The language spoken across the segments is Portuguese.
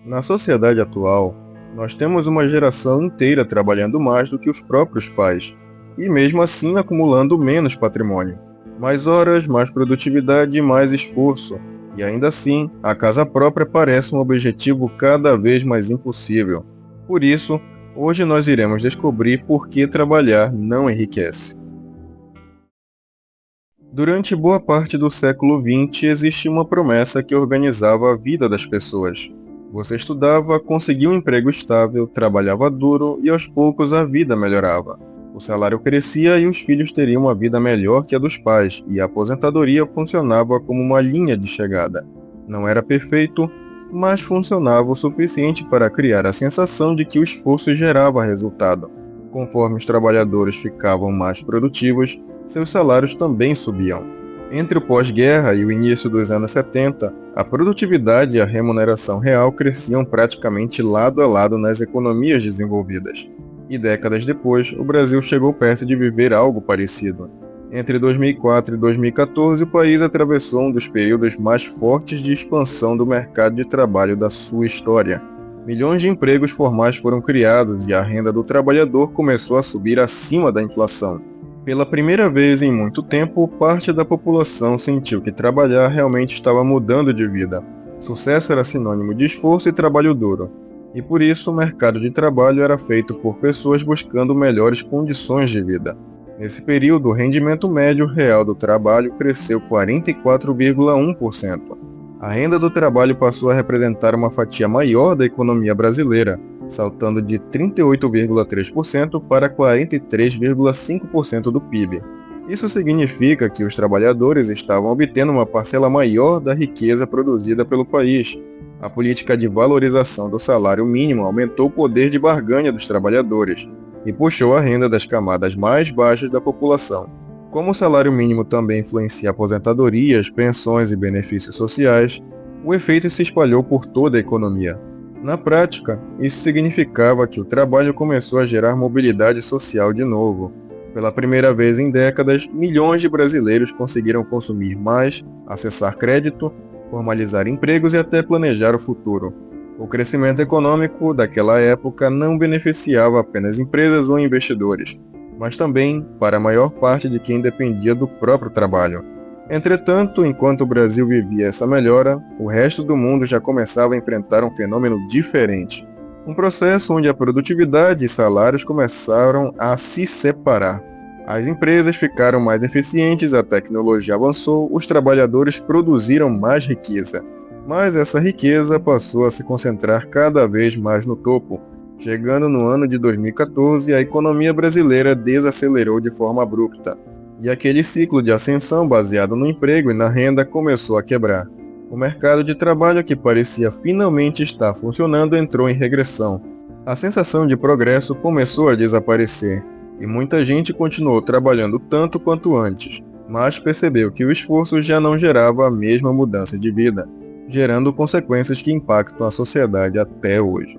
Na sociedade atual, nós temos uma geração inteira trabalhando mais do que os próprios pais, e mesmo assim acumulando menos patrimônio. Mais horas, mais produtividade e mais esforço. E ainda assim, a casa própria parece um objetivo cada vez mais impossível. Por isso, hoje nós iremos descobrir por que trabalhar não enriquece. Durante boa parte do século XX, existia uma promessa que organizava a vida das pessoas. Você estudava, conseguia um emprego estável, trabalhava duro e aos poucos a vida melhorava. O salário crescia e os filhos teriam uma vida melhor que a dos pais, e a aposentadoria funcionava como uma linha de chegada. Não era perfeito, mas funcionava o suficiente para criar a sensação de que o esforço gerava resultado. Conforme os trabalhadores ficavam mais produtivos, seus salários também subiam. Entre o pós-guerra e o início dos anos 70, a produtividade e a remuneração real cresciam praticamente lado a lado nas economias desenvolvidas. E décadas depois, o Brasil chegou perto de viver algo parecido. Entre 2004 e 2014, o país atravessou um dos períodos mais fortes de expansão do mercado de trabalho da sua história. Milhões de empregos formais foram criados e a renda do trabalhador começou a subir acima da inflação. Pela primeira vez em muito tempo, parte da população sentiu que trabalhar realmente estava mudando de vida. Sucesso era sinônimo de esforço e trabalho duro. E por isso o mercado de trabalho era feito por pessoas buscando melhores condições de vida. Nesse período, o rendimento médio real do trabalho cresceu 44,1%. A renda do trabalho passou a representar uma fatia maior da economia brasileira, saltando de 38,3% para 43,5% do PIB. Isso significa que os trabalhadores estavam obtendo uma parcela maior da riqueza produzida pelo país. A política de valorização do salário mínimo aumentou o poder de barganha dos trabalhadores e puxou a renda das camadas mais baixas da população. Como o salário mínimo também influencia aposentadorias, pensões e benefícios sociais, o efeito se espalhou por toda a economia. Na prática, isso significava que o trabalho começou a gerar mobilidade social de novo. Pela primeira vez em décadas, milhões de brasileiros conseguiram consumir mais, acessar crédito, formalizar empregos e até planejar o futuro. O crescimento econômico daquela época não beneficiava apenas empresas ou investidores, mas também para a maior parte de quem dependia do próprio trabalho. Entretanto, enquanto o Brasil vivia essa melhora, o resto do mundo já começava a enfrentar um fenômeno diferente. Um processo onde a produtividade e salários começaram a se separar. As empresas ficaram mais eficientes, a tecnologia avançou, os trabalhadores produziram mais riqueza. Mas essa riqueza passou a se concentrar cada vez mais no topo. Chegando no ano de 2014, a economia brasileira desacelerou de forma abrupta. E aquele ciclo de ascensão baseado no emprego e na renda começou a quebrar. O mercado de trabalho que parecia finalmente estar funcionando entrou em regressão. A sensação de progresso começou a desaparecer, e muita gente continuou trabalhando tanto quanto antes, mas percebeu que o esforço já não gerava a mesma mudança de vida, gerando consequências que impactam a sociedade até hoje.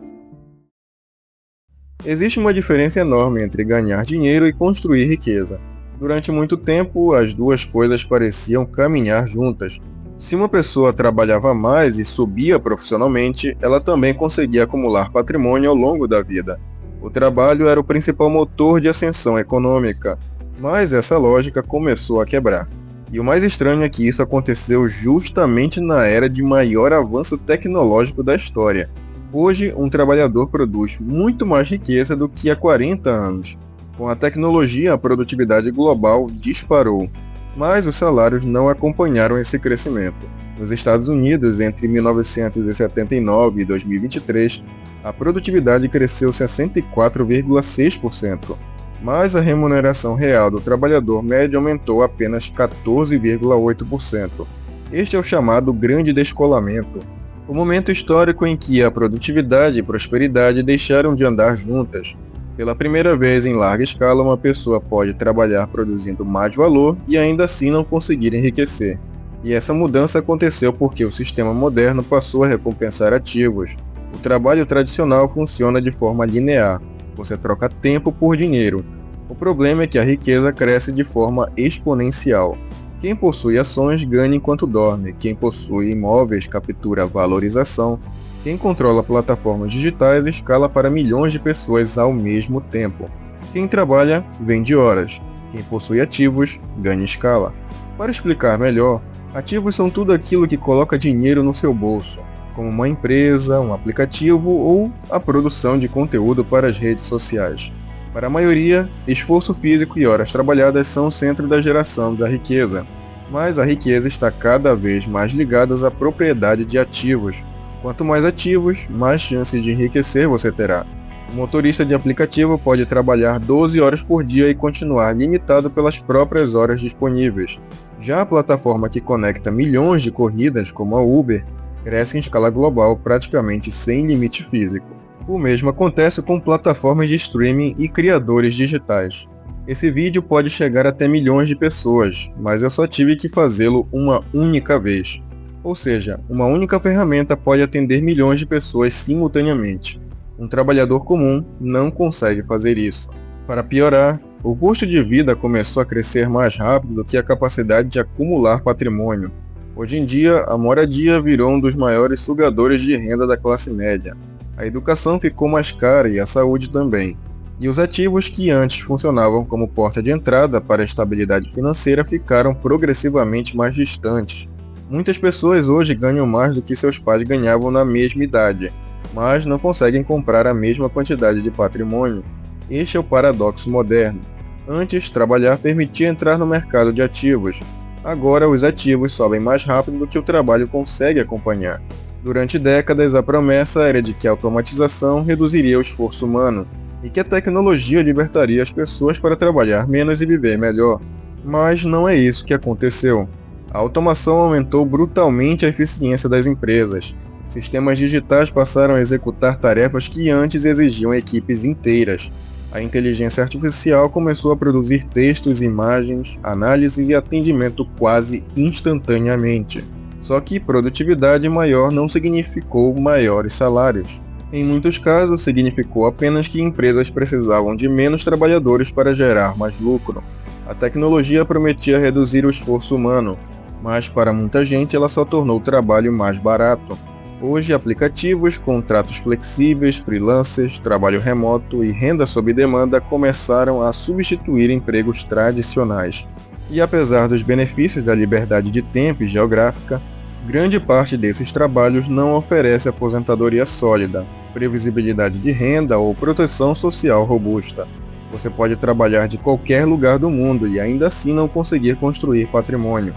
Existe uma diferença enorme entre ganhar dinheiro e construir riqueza. Durante muito tempo, as duas coisas pareciam caminhar juntas. Se uma pessoa trabalhava mais e subia profissionalmente, ela também conseguia acumular patrimônio ao longo da vida. O trabalho era o principal motor de ascensão econômica, mas essa lógica começou a quebrar. E o mais estranho é que isso aconteceu justamente na era de maior avanço tecnológico da história. Hoje, um trabalhador produz muito mais riqueza do que há 40 anos. Com a tecnologia, a produtividade global disparou, mas os salários não acompanharam esse crescimento. Nos Estados Unidos, entre 1979 e 2023, a produtividade cresceu 64,6%, mas a remuneração real do trabalhador médio aumentou apenas 14,8%. Este é o chamado Grande Descolamento, o momento histórico em que a produtividade e prosperidade deixaram de andar juntas. Pela primeira vez em larga escala, uma pessoa pode trabalhar produzindo mais valor e ainda assim não conseguir enriquecer. E essa mudança aconteceu porque o sistema moderno passou a recompensar ativos. O trabalho tradicional funciona de forma linear. Você troca tempo por dinheiro. O problema é que a riqueza cresce de forma exponencial. Quem possui ações ganha enquanto dorme. Quem possui imóveis captura valorização. Quem controla plataformas digitais escala para milhões de pessoas ao mesmo tempo. Quem trabalha, vende horas. Quem possui ativos, ganha escala. Para explicar melhor, ativos são tudo aquilo que coloca dinheiro no seu bolso, como uma empresa, um aplicativo ou a produção de conteúdo para as redes sociais. Para a maioria, esforço físico e horas trabalhadas são o centro da geração da riqueza, mas a riqueza está cada vez mais ligada à propriedade de ativos. Quanto mais ativos, mais chances de enriquecer você terá. O motorista de aplicativo pode trabalhar 12 horas por dia e continuar limitado pelas próprias horas disponíveis. Já a plataforma que conecta milhões de corridas, como a Uber, cresce em escala global praticamente sem limite físico. O mesmo acontece com plataformas de streaming e criadores digitais. Esse vídeo pode chegar até milhões de pessoas, mas eu só tive que fazê-lo uma única vez. Ou seja, uma única ferramenta pode atender milhões de pessoas simultaneamente. Um trabalhador comum não consegue fazer isso. Para piorar, o custo de vida começou a crescer mais rápido do que a capacidade de acumular patrimônio. Hoje em dia, a moradia virou um dos maiores sugadores de renda da classe média. A educação ficou mais cara e a saúde também. E os ativos que antes funcionavam como porta de entrada para a estabilidade financeira ficaram progressivamente mais distantes. Muitas pessoas hoje ganham mais do que seus pais ganhavam na mesma idade, mas não conseguem comprar a mesma quantidade de patrimônio. Este é o paradoxo moderno. Antes, trabalhar permitia entrar no mercado de ativos. Agora, os ativos sobem mais rápido do que o trabalho consegue acompanhar. Durante décadas, a promessa era de que a automatização reduziria o esforço humano e que a tecnologia libertaria as pessoas para trabalhar menos e viver melhor. Mas não é isso que aconteceu. A automação aumentou brutalmente a eficiência das empresas. Sistemas digitais passaram a executar tarefas que antes exigiam equipes inteiras. A inteligência artificial começou a produzir textos, imagens, análises e atendimento quase instantaneamente. Só que produtividade maior não significou maiores salários. Em muitos casos, significou apenas que empresas precisavam de menos trabalhadores para gerar mais lucro. A tecnologia prometia reduzir o esforço humano, mas para muita gente ela só tornou o trabalho mais barato. Hoje, aplicativos, contratos flexíveis, freelancers, trabalho remoto e renda sob demanda começaram a substituir empregos tradicionais. E apesar dos benefícios da liberdade de tempo e geográfica, grande parte desses trabalhos não oferece aposentadoria sólida, previsibilidade de renda ou proteção social robusta. Você pode trabalhar de qualquer lugar do mundo e ainda assim não conseguir construir patrimônio.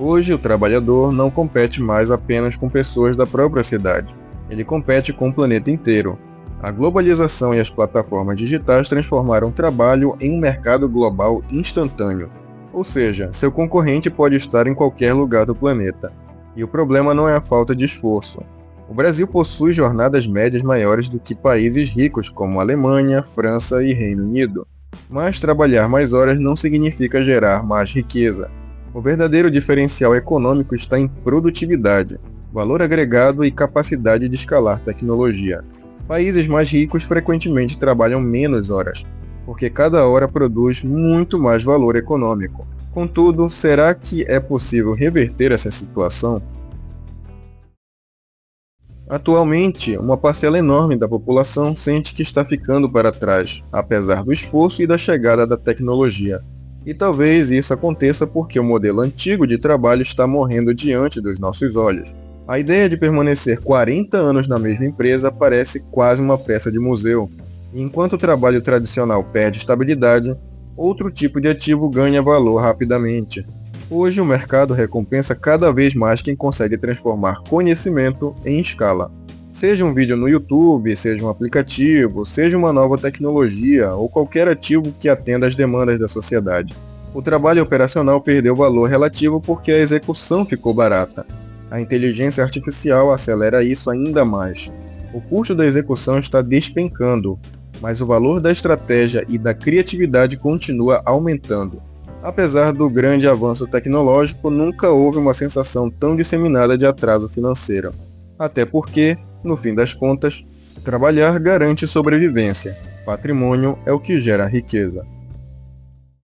Hoje, o trabalhador não compete mais apenas com pessoas da própria cidade. Ele compete com o planeta inteiro. A globalização e as plataformas digitais transformaram o trabalho em um mercado global instantâneo. Ou seja, seu concorrente pode estar em qualquer lugar do planeta. E o problema não é a falta de esforço. O Brasil possui jornadas médias maiores do que países ricos como Alemanha, França e Reino Unido. Mas trabalhar mais horas não significa gerar mais riqueza. O verdadeiro diferencial econômico está em produtividade, valor agregado e capacidade de escalar tecnologia. Países mais ricos frequentemente trabalham menos horas, porque cada hora produz muito mais valor econômico. Contudo, será que é possível reverter essa situação? Atualmente, uma parcela enorme da população sente que está ficando para trás, apesar do esforço e da chegada da tecnologia. E talvez isso aconteça porque o modelo antigo de trabalho está morrendo diante dos nossos olhos. A ideia de permanecer 40 anos na mesma empresa parece quase uma peça de museu. E enquanto o trabalho tradicional perde estabilidade, outro tipo de ativo ganha valor rapidamente. Hoje o mercado recompensa cada vez mais quem consegue transformar conhecimento em escala. Seja um vídeo no YouTube, seja um aplicativo, seja uma nova tecnologia ou qualquer ativo que atenda às demandas da sociedade. O trabalho operacional perdeu valor relativo porque a execução ficou barata. A inteligência artificial acelera isso ainda mais. O custo da execução está despencando, mas o valor da estratégia e da criatividade continua aumentando. Apesar do grande avanço tecnológico, nunca houve uma sensação tão disseminada de atraso financeiro. Até porque, no fim das contas, trabalhar garante sobrevivência. Patrimônio é o que gera riqueza.